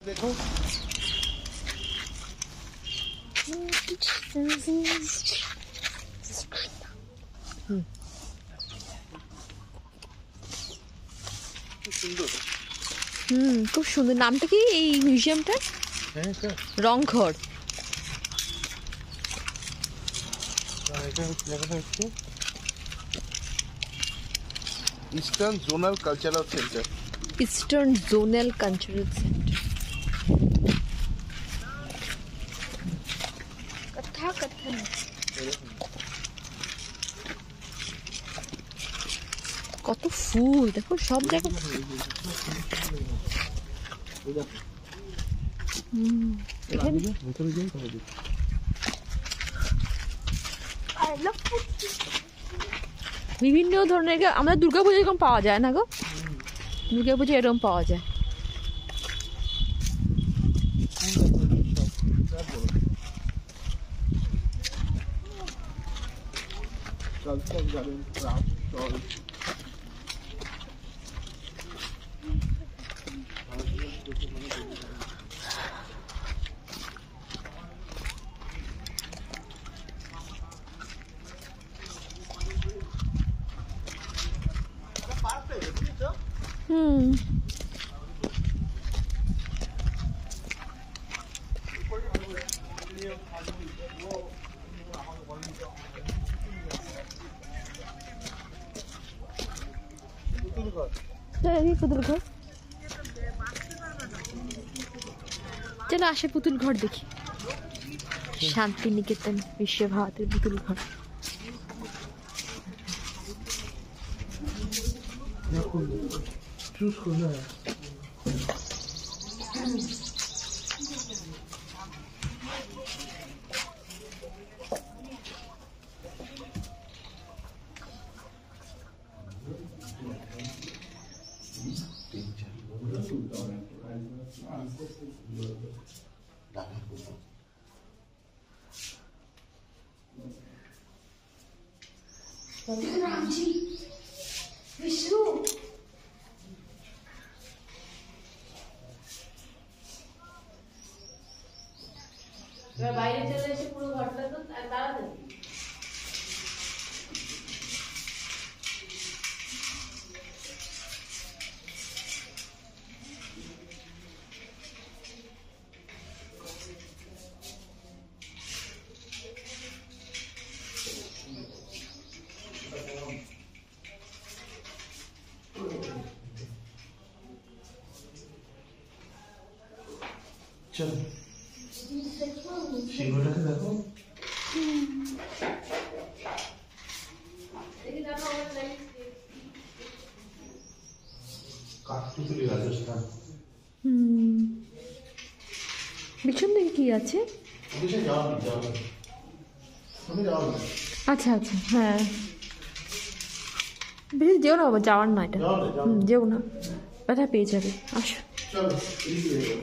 देखो খুব সুন্দর। নামটা কি এই মিউজিয়ামটার? Ranghar. Eastern Zonal Cultural Centre. Eastern Zonal Cultural Centre. কথা কথা কত ফুল দেখো, সব দেখো। বিভিন্ন ধরনের আমাদের দুর্গাপুজো এরকম পাওয়া যায় না গো, দুর্গাপুজো এরকম পাওয়া যায়। পুতুল ঘর, চলো আসে পুতুল ঘর দেখি। শান্তিনিকেতন বিশ্বভারতীর পুতুল ঘর। বাইরে চলে এসে পুরো ঘরটা তো তাড়াতাড়ি। চলো সিংহটাকে দেখো। কাঠপুতলি রাজস্থান। পিছন দিকে কি আছে? আচ্ছা আচ্ছা, হ্যাঁ বেশি যেও না বাবা, যাওয়ার না এটা। যেও না, ব্যথা পেয়ে যাবে। আসো।